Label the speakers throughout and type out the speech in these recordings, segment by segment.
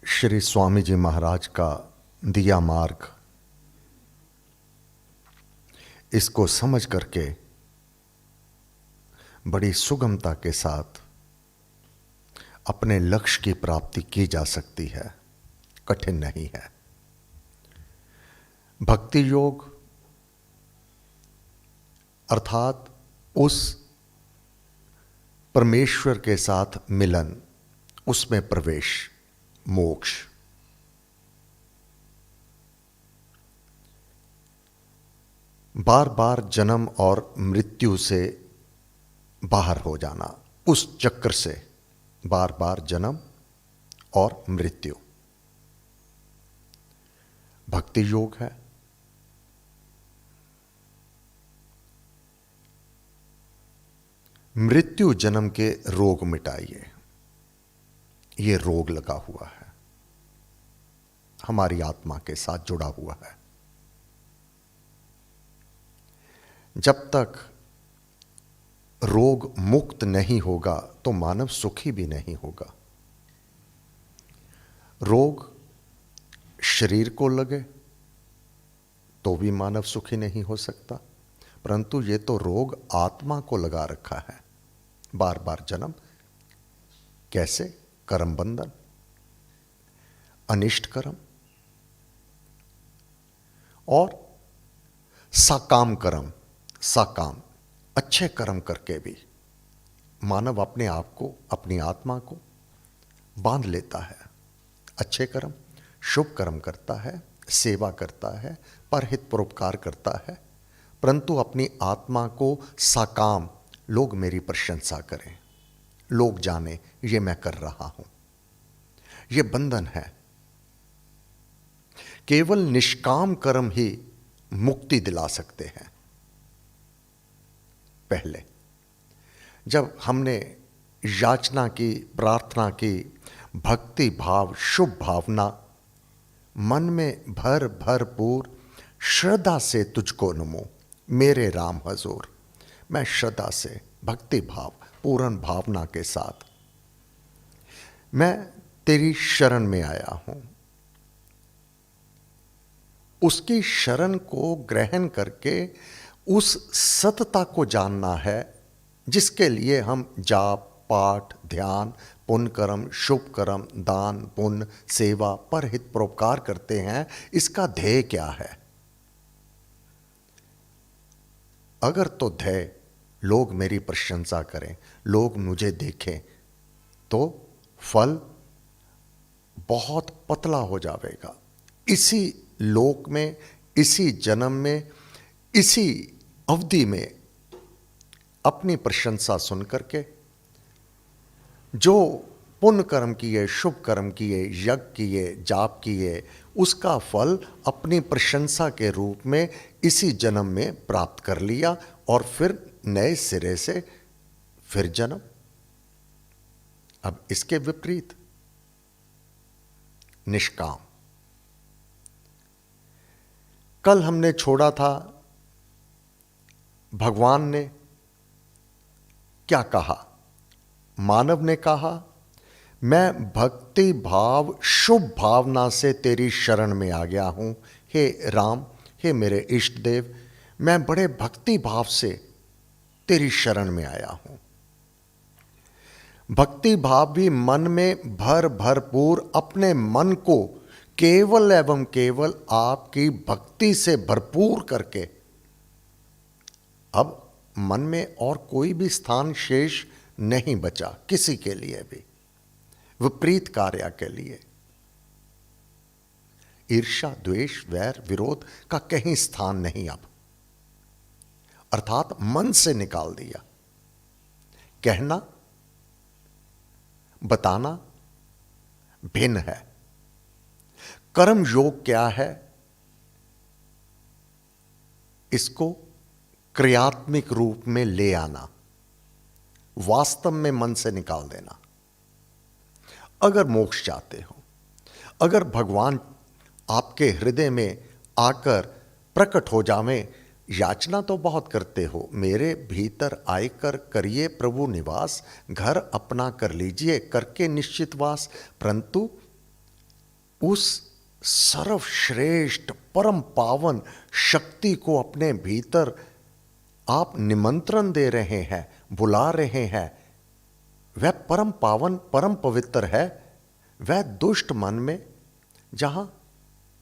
Speaker 1: श्री स्वामी जी महाराज का दिया मार्ग, इसको समझ करके बड़ी सुगमता के साथ अपने लक्ष्य की प्राप्ति की जा सकती है, कठिन नहीं है। भक्ति योग अर्थात उस परमेश्वर के साथ मिलन, उसमें प्रवेश, मोक्ष। बार बार जन्म और मृत्यु से बाहर हो जाना, उस चक्र से बार बार जन्म और मृत्यु, भक्ति योग है। मृत्यु जन्म के रोग मिटाइए, ये रोग लगा हुआ है, हमारी आत्मा के साथ जुड़ा हुआ है। जब तक रोग मुक्त नहीं होगा तो मानव सुखी भी नहीं होगा। रोग शरीर को लगे तो भी मानव सुखी नहीं हो सकता, परंतु ये तो रोग आत्मा को लगा रखा है। बार बार जन्म, कैसे? कर्म बंधन, अनिष्ट कर्म और साकाम कर्म। साकाम अच्छे कर्म करके भी मानव अपने आप को, अपनी आत्मा को बांध लेता है। अच्छे कर्म, शुभ कर्म करता है, सेवा करता है, परहित परोपकार करता है, परंतु अपनी आत्मा को साकाम, लोग मेरी प्रशंसा करें, लोग जाने ये मैं कर रहा हूं, ये बंधन है। केवल निष्काम कर्म ही मुक्ति दिला सकते हैं। पहले जब हमने याचना की, प्रार्थना की, भक्ति भाव, शुभ भावना मन में भरपूर श्रद्धा से तुझको नमो मेरे राम हजूर, मैं श्रद्धा से, भक्ति भाव, पूर्ण भावना के साथ मैं तेरी शरण में आया हूं, उसकी शरण को ग्रहण करके उस सतता को जानना है जिसके लिए हम जाप, पाठ, ध्यान, पुण्य कर्म, शुभ कर्म, दान, पुण्य, सेवा, परहित परोपकार करते हैं। इसका ध्येय क्या है? अगर तो ध्येय लोग मेरी प्रशंसा करें, लोग मुझे देखें, तो फल बहुत पतला हो जाएगा। इसी लोक में, इसी जन्म में, इसी अवधि में अपनी प्रशंसा सुन करके जो पुण्य कर्म किए, शुभ कर्म किए, यज्ञ किए, जाप किए, उसका फल अपनी प्रशंसा के रूप में इसी जन्म में प्राप्त कर लिया और फिर नए सिरे से फिर जन्म। अब इसके विपरीत निष्काम। कल हमने छोड़ा था, भगवान ने क्या कहा? मानव ने कहा, मैं भक्ति भाव, शुभ भावना से तेरी शरण में आ गया हूं। हे राम, हे मेरे इष्ट देव, मैं बड़े भक्ति भाव से तेरी शरण में आया हूं। भक्ति भाव भी मन में भरपूर अपने मन को केवल एवं केवल आपकी भक्ति से भरपूर करके, अब मन में और कोई भी स्थान शेष नहीं बचा किसी के लिए भी, विपरीत कार्य के लिए। ईर्ष्या, द्वेष, वैर, विरोध का कहीं स्थान नहीं अब, अर्थात मन से निकाल दिया। कहना, बताना भिन्न है। कर्म योग क्या है? इसको क्रियात्मक रूप में ले आना, वास्तव में मन से निकाल देना। अगर मोक्ष चाहते हो, अगर भगवान आपके हृदय में आकर प्रकट हो जावें, याचना तो बहुत करते हो, मेरे भीतर आकर करिए प्रभु निवास, घर अपना कर लीजिए करके निश्चित वास, परंतु उस सर्वश्रेष्ठ परम पावन शक्ति को अपने भीतर आप निमंत्रण दे रहे हैं, बुला रहे हैं। वह परम पावन परम पवित्र है। वह दुष्ट मन में जहां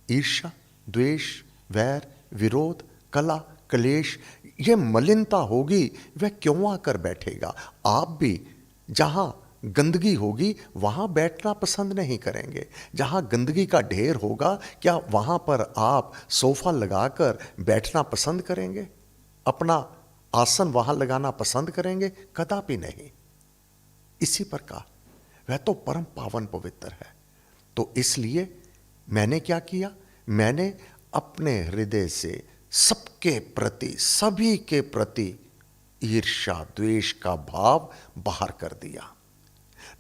Speaker 1: ईर्ष्या, द्वेष, वैर, विरोध, कला, क्लेश, ये मलिनता होगी, वह क्यों आकर बैठेगा? आप भी जहां गंदगी होगी वहां बैठना पसंद नहीं करेंगे। जहां गंदगी का ढेर होगा, क्या वहां पर आप सोफा लगाकर बैठना पसंद करेंगे? अपना आसन वहां लगाना पसंद करेंगे? कदापि नहीं। इसी प्रकार वह तो परम पावन पवित्र है। तो इसलिए मैंने क्या किया? मैंने अपने हृदय से सबके प्रति, सभी के प्रति ईर्ष्या, द्वेष का भाव बाहर कर दिया।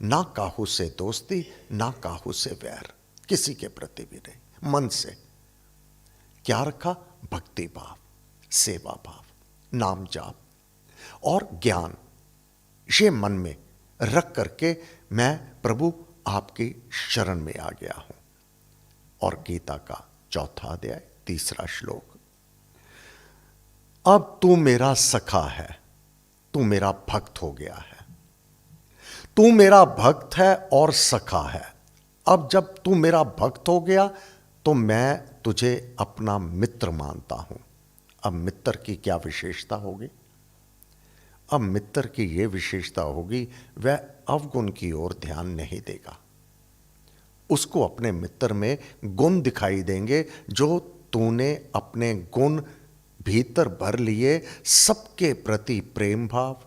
Speaker 1: ना काहू से दोस्ती, ना काहू से वैर, किसी के प्रति भी नहीं। मन से क्या रखा? भक्ति भाव, सेवा भाव, नाम जाप और ज्ञान, ये मन में रख करके मैं प्रभु आपकी शरण में आ गया हूं। और गीता का 4वां अध्याय 3रा श्लोक, अब तू मेरा सखा है, तू मेरा भक्त हो गया है। तू मेरा भक्त है और सखा है। अब जब तू मेरा भक्त हो गया तो मैं तुझे अपना मित्र मानता हूं। अब मित्र की क्या विशेषता होगी? अब मित्र की यह विशेषता होगी, वह अवगुण की ओर ध्यान नहीं देगा। उसको अपने मित्र में गुण दिखाई देंगे, जो तूने अपने गुण भीतर भर लिए। सबके प्रति प्रेम भाव,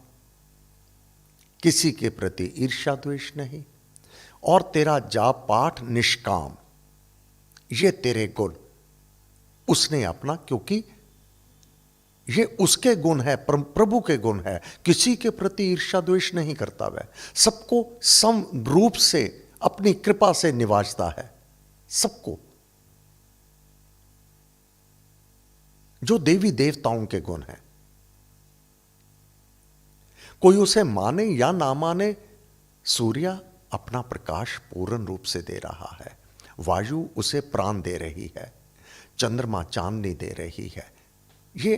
Speaker 1: किसी के प्रति ईर्ष्या द्वेष नहीं, और तेरा जाप पाठ निष्काम, ये तेरे गुण उसने अपना, क्योंकि ये उसके गुण है, प्रभु के गुण है। किसी के प्रति ईर्ष्या द्वेष नहीं करता, वह सबको सम रूप से अपनी कृपा से निवाजता है। सबको, जो देवी देवताओं के गुण हैं। कोई उसे माने या ना माने, सूर्य अपना प्रकाश पूर्ण रूप से दे रहा है, वायु उसे प्राण दे रही है, चंद्रमा चांदनी दे रही है। ये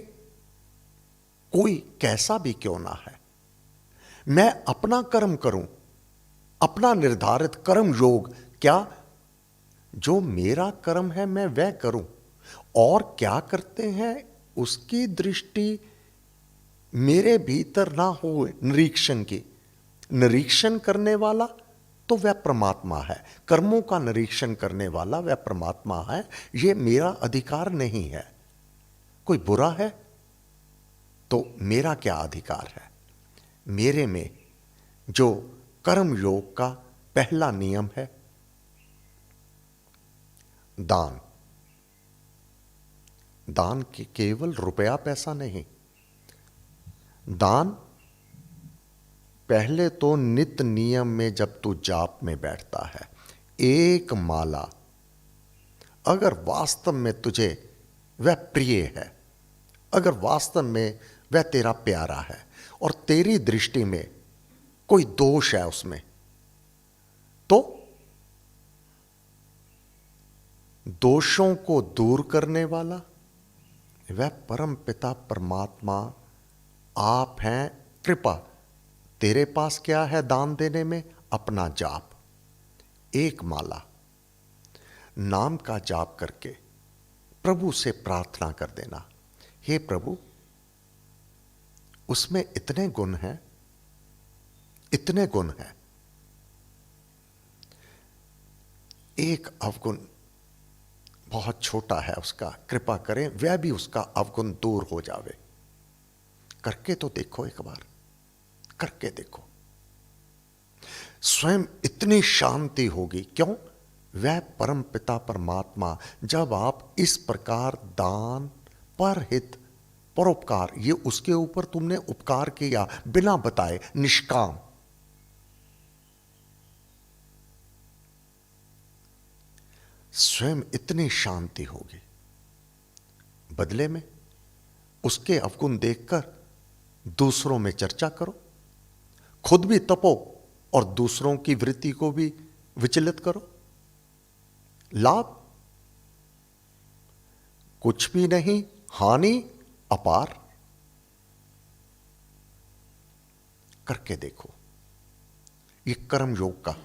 Speaker 1: कोई कैसा भी क्यों ना है, मैं अपना कर्म करूं, अपना निर्धारित कर्म योग, क्या जो मेरा कर्म है मैं वह करूं। और क्या करते हैं, उसकी दृष्टि मेरे भीतर ना हो निरीक्षण की। निरीक्षण करने वाला तो वह परमात्मा है, कर्मों का निरीक्षण करने वाला वह परमात्मा है। यह मेरा अधिकार नहीं है। कोई बुरा है तो मेरा क्या अधिकार है? मेरे में जो कर्म योग का पहला नियम है, दान। दान की केवल रुपया पैसा नहीं, दान पहले तो नित्य नियम में जब तू जाप में बैठता है, एक माला अगर वास्तव में तुझे वह प्रिय है, अगर वास्तव में वह तेरा प्यारा है और तेरी दृष्टि में कोई दोष है उसमें, तो दोषों को दूर करने वाला वह परम पिता परमात्मा आप हैं। कृपा तेरे पास क्या है दान देने में? अपना जाप, एक माला नाम का जाप करके प्रभु से प्रार्थना कर देना, हे प्रभु उसमें इतने गुण हैं, इतने गुण हैं, एक अवगुण बहुत छोटा है उसका, कृपा करें वह भी उसका अवगुण दूर हो जावे। करके तो देखो, एक बार करके देखो, स्वयं इतनी शांति होगी। क्यों? वह परम पिता परमात्मा, जब आप इस प्रकार दान, परहित, परोपकार, ये उसके ऊपर तुमने उपकार किया बिना बताए, निष्काम, स्वयं इतनी शांति होगी। बदले में उसके अवगुण देखकर दूसरों में चर्चा करो, खुद भी तपो और दूसरों की वृत्ति को भी विचलित करो। लाभ कुछ भी नहीं, हानि अपार। करके देखो। ये कर्म योग का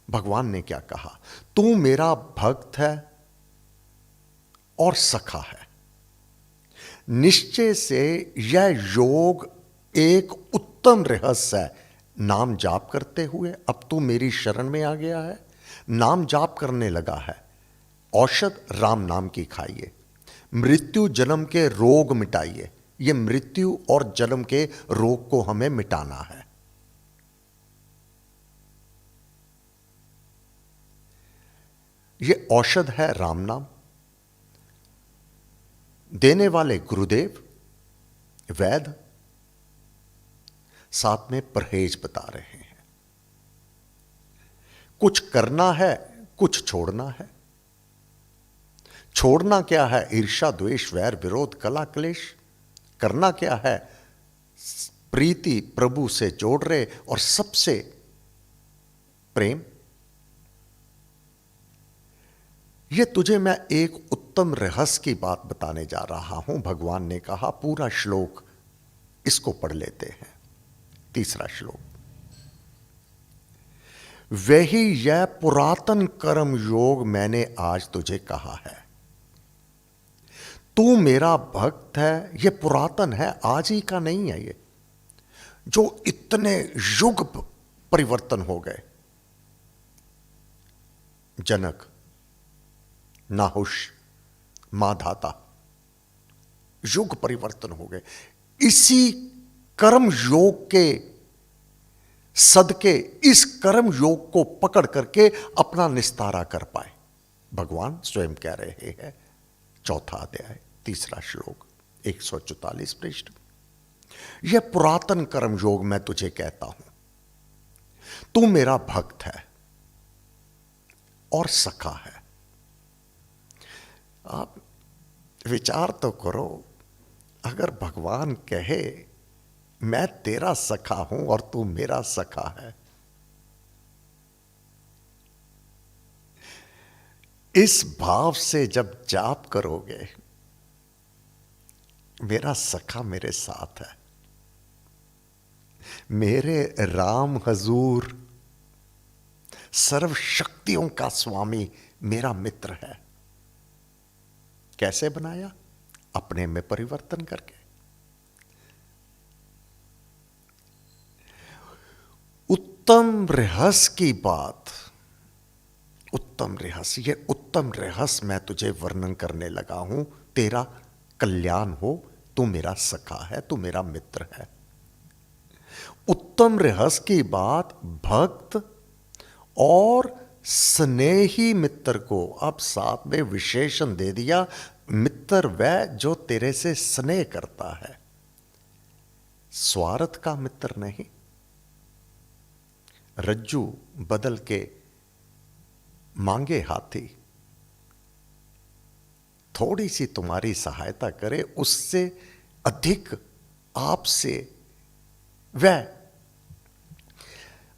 Speaker 1: भगवान ने क्या कहा, तू मेरा भक्त है और सखा है। निश्चय से यह योग एक उत्तम रहस्य है। नाम जाप करते हुए अब तू मेरी शरण में आ गया है, नाम जाप करने लगा है। औषध राम नाम की खाइए, मृत्यु जन्म के रोग मिटाइए। ये मृत्यु और जन्म के रोग को हमें मिटाना है। ये औषध है राम नाम। देने वाले गुरुदेव वैद्य, साथ में परहेज बता रहे हैं। कुछ करना है, कुछ छोड़ना है। छोड़ना क्या है, ईर्ष्या द्वेष वैर विरोध कला क्लेश। करना क्या है, प्रीति प्रभु से जोड़ रहे और सबसे प्रेम। ये तुझे मैं एक उत्तम रहस्य की बात बताने जा रहा हूं। भगवान ने कहा, पूरा श्लोक इसको पढ़ लेते हैं। तीसरा श्लोक, वही यह पुरातन कर्म योग मैंने आज तुझे कहा है। तू मेरा भक्त है। यह पुरातन है, आज ही का नहीं है। ये जो इतने युग परिवर्तन हो गए, जनक, नाहुष, माधाता, युग परिवर्तन हो गए। इसी कर्म योग के सदके इस कर्म योग को पकड़ करके अपना निस्तारा कर पाए। भगवान स्वयं कह रहे हैं। चौथा अध्याय तीसरा श्लोक 144 पृष्ठ। यह पुरातन कर्म योग मैं तुझे कहता हूं। तू मेरा भक्त है और सखा है। आप विचार तो करो, अगर भगवान कहे मैं तेरा सखा हूं और तू मेरा सखा है, इस भाव से जब जाप करोगे, मेरा सखा मेरे साथ है, मेरे राम हजूर सर्व शक्तियों का स्वामी मेरा मित्र है। कैसे बनाया? अपने में परिवर्तन करके। उत्तम रहस्य की बात, उत्तम रहस्य, ये उत्तम रहस्य मैं तुझे वर्णन करने लगा हूं। तेरा कल्याण हो, तू मेरा सखा है, तू मेरा मित्र है। उत्तम रहस्य की बात भक्त और स्नेही मित्र को अब साथ में विशेषण दे दिया। मित्र वह जो तेरे से स्नेह करता है, स्वार्थ का मित्र नहीं। रज्जू बदल के मांगे हाथी, थोड़ी सी तुम्हारी सहायता करे, उससे अधिक आपसे वह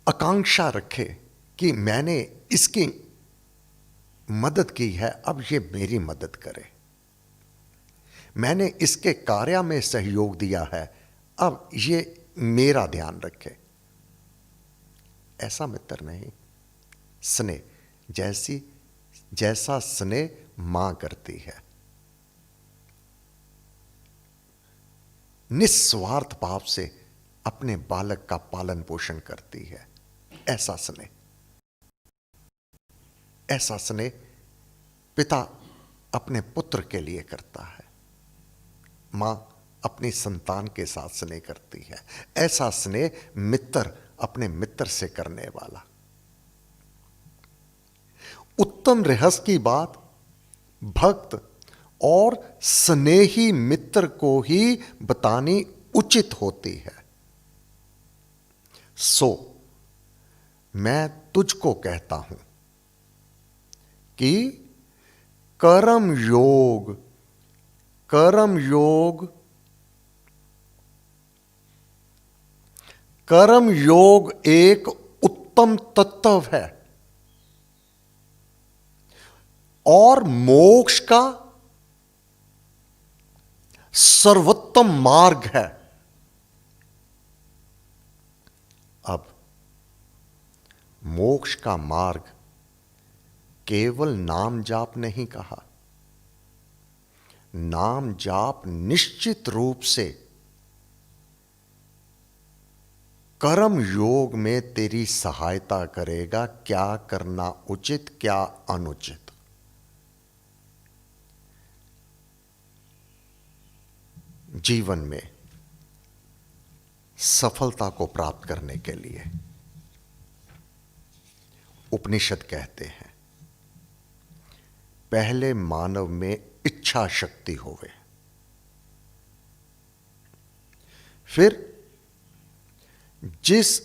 Speaker 1: आकांक्षा रखे कि मैंने इसकी मदद की है, अब ये मेरी मदद करे। मैंने इसके कार्य में सहयोग दिया है, अब ये मेरा ध्यान रखे। ऐसा मित्र नहीं। स्नेह, जैसा स्नेह मां करती है, निस्वार्थ भाव से अपने बालक का पालन पोषण करती है, ऐसा स्नेह। ऐसा स्नेह पिता अपने पुत्र के लिए करता है, मां अपनी संतान के साथ स्नेह करती है। ऐसा स्नेह मित्र अपने मित्र से करने वाला। उत्तम रहस्य की बात भक्त और स्नेही मित्र को ही बतानी उचित होती है। सो मैं तुझको कहता हूं कि कर्म योग, कर्म योग, कर्म योग एक उत्तम तत्व है। और मोक्ष का सर्वोत्तम मार्ग है। अब मोक्ष का मार्ग केवल नाम जाप नहीं कहा, नाम जाप निश्चित रूप से कर्म योग में तेरी सहायता करेगा, क्या करना उचित क्या अनुचित। जीवन में सफलता को प्राप्त करने के लिए उपनिषद कहते हैं पहले मानव में इच्छा शक्ति होवे, फिर जिस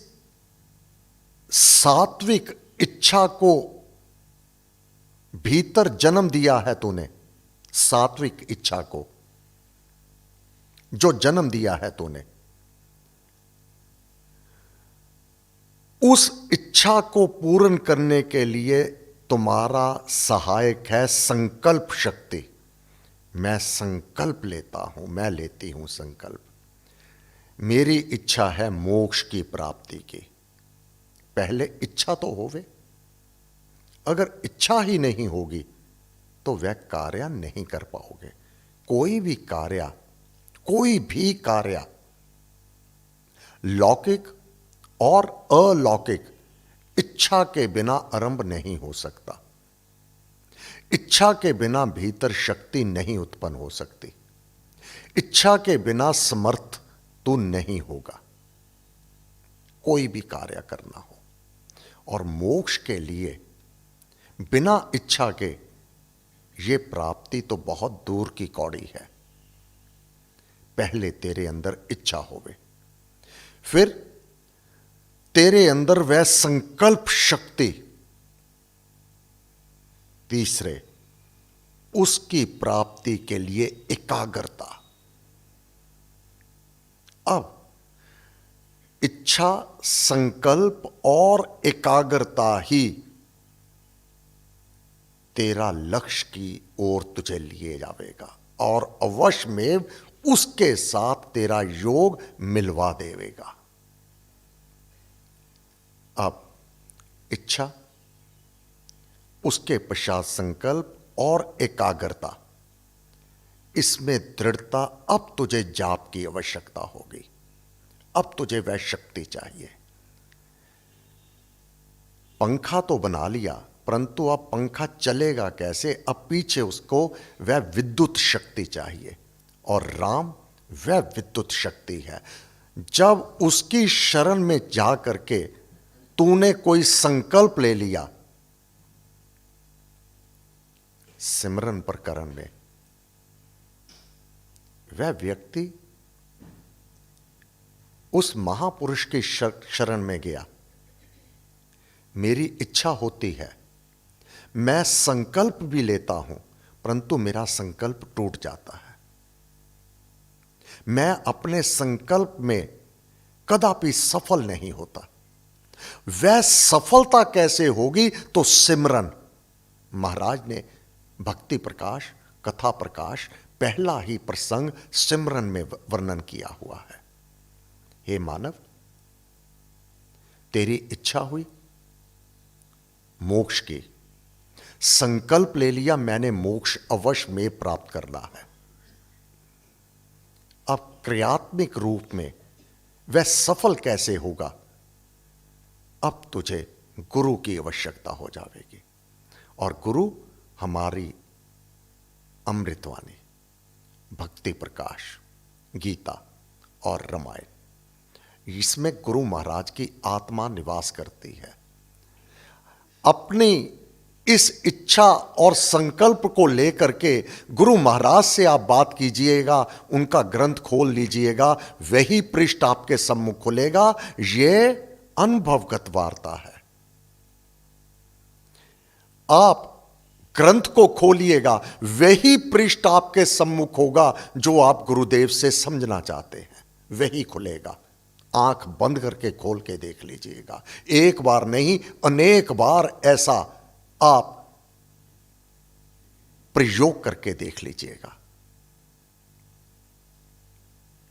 Speaker 1: सात्विक इच्छा को भीतर जन्म दिया है तूने, सात्विक इच्छा को जो जन्म दिया है तूने, उस इच्छा को पूर्ण करने के लिए तुम्हारा सहायक है संकल्प शक्ति। मैं संकल्प लेता हूं, मैं लेती हूं संकल्प, मेरी इच्छा है मोक्ष की प्राप्ति की। पहले इच्छा तो होवे, अगर इच्छा ही नहीं होगी तो वह कार्य नहीं कर पाओगे। कोई भी कार्य लौकिक और अलौकिक इच्छा के बिना आरंभ नहीं हो सकता। इच्छा के बिना भीतर शक्ति नहीं उत्पन्न हो सकती। इच्छा के बिना समर्थ तू नहीं होगा कोई भी कार्य करना हो। और मोक्ष के लिए बिना इच्छा के ये प्राप्ति तो बहुत दूर की कौड़ी है। पहले तेरे अंदर इच्छा होवे, फिर तेरे अंदर वह संकल्प शक्ति, तीसरे उसकी प्राप्ति के लिए एकाग्रता। अब इच्छा, संकल्प और एकाग्रता ही तेरा लक्ष्य की ओर तुझे लिए जावेगा और अवश्य में उसके साथ तेरा योग मिलवा देवेगा। अब इच्छा, उसके पश्चात संकल्प और एकाग्रता, इसमें दृढ़ता। अब तुझे जाप की आवश्यकता होगी, अब तुझे वह शक्ति चाहिए। पंखा तो बना लिया, परंतु अब पंखा चलेगा कैसे? अब पीछे उसको वह विद्युत शक्ति चाहिए, और राम वह विद्युत शक्ति है। जब उसकी शरण में जा करके तूने कोई संकल्प ले लिया, सिमरन प्रकरण में वह व्यक्ति उस महापुरुष की शरण में गया। मेरी इच्छा होती है, मैं संकल्प भी लेता हूं, परंतु मेरा संकल्प टूट जाता है। मैं अपने संकल्प में कदापि सफल नहीं होता। वह सफलता कैसे होगी? तो सिमरन। महाराज ने भक्ति प्रकाश, कथा प्रकाश, पहला ही प्रसंग सिमरन में वर्णन किया हुआ है। हे मानव, तेरी इच्छा हुई मोक्ष की, संकल्प ले लिया मैंने मोक्ष अवश्य में प्राप्त करना है। अब क्रियात्मक रूप में वह सफल कैसे होगा? अब तुझे गुरु की आवश्यकता हो जाएगी, और गुरु हमारी अमृतवाणी, भक्ति प्रकाश, गीता और रामायण, इसमें गुरु महाराज की आत्मा निवास करती है। अपनी इस इच्छा और संकल्प को लेकर के गुरु महाराज से आप बात कीजिएगा, उनका ग्रंथ खोल लीजिएगा, वही पृष्ठ आपके सम्मुख खुलेगा। यह अनुभवगत वार्ता है। आप ग्रंथ को खोलिएगा, वही पृष्ठ आपके सम्मुख होगा जो आप गुरुदेव से समझना चाहते हैं, वही खुलेगा। आंख बंद करके खोल के देख लीजिएगा। एक बार नहीं, अनेक बार ऐसा आप प्रयोग करके देख लीजिएगा।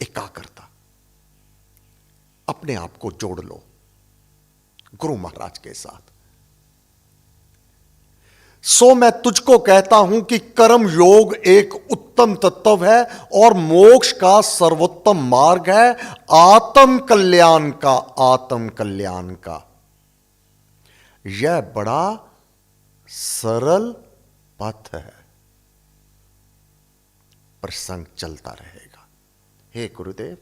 Speaker 1: एकाग्रता, अपने आप को जोड़ लो गुरु महाराज के साथ। सो मैं तुझको कहता हूं कि कर्म योग एक उत्तम तत्व है और मोक्ष का सर्वोत्तम मार्ग है, आत्म कल्याण का, आत्म कल्याण का। यह बड़ा सरल पथ है। प्रसंग चलता रहेगा। हे गुरुदेव,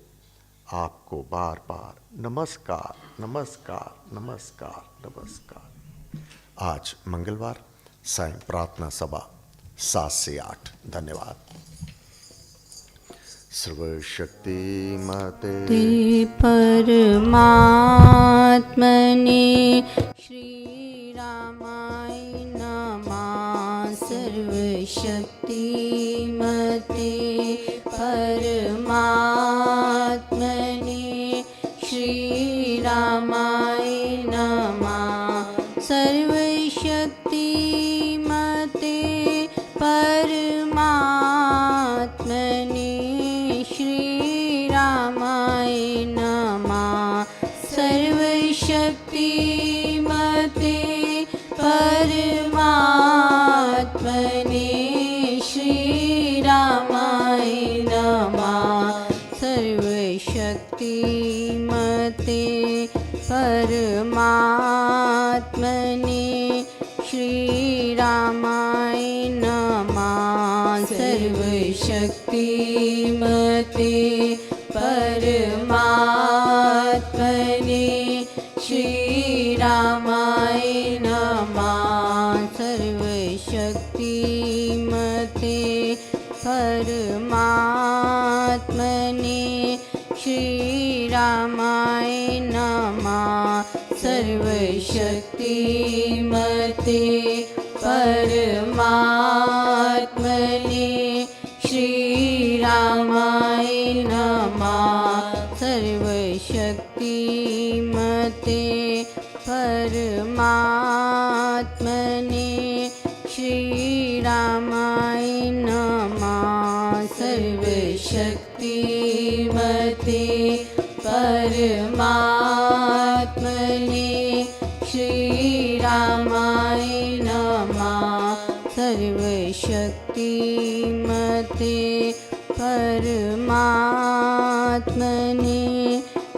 Speaker 1: आपको बार बार नमस्कार, नमस्कार, नमस्कार, नमस्कार। आज मंगलवार, सायं प्रार्थना सभा 7 से 8। धन्यवाद। सर्वशक्ति माते
Speaker 2: परमात्मने श्री रामाय नमः। सर्वशक्ति मते परमात्मने श्री रामाय नमः। सर्वशक्ति मते परमात्मने श्री रामाय नमः। सर्वशक्ति मते परमात्मने श्री रामाय नमः। सर्वशक्ति मते परमात्मने श्री रामाय नमः। सर्वशक्ति मते परमात्मने श्री रामाय नमः। सर्वशक्ति मते परमात्मने श्री रामाय नमः। सर्वशक्ति मते परमात्मने श्री रामाय नमः। सर्वशक्ति मते परमात्मने श्री रामाय नमः। सर्वशक्ति मते परमात्मने श्री रामाय नमः। सर्वशक्ति मते परमात्मने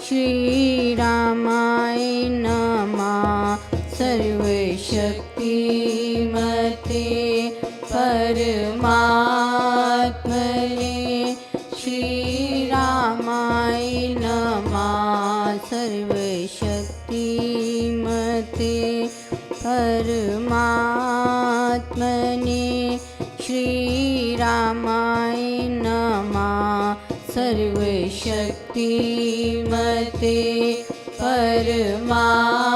Speaker 2: श्री रामाय नमः। सर्वशक्ति मते परमात्मने श्री रामाय नमः। सर्वशक्ति मते परमात्मने श्री रामाय नमः। सर्वशक्ति मते परमात्मने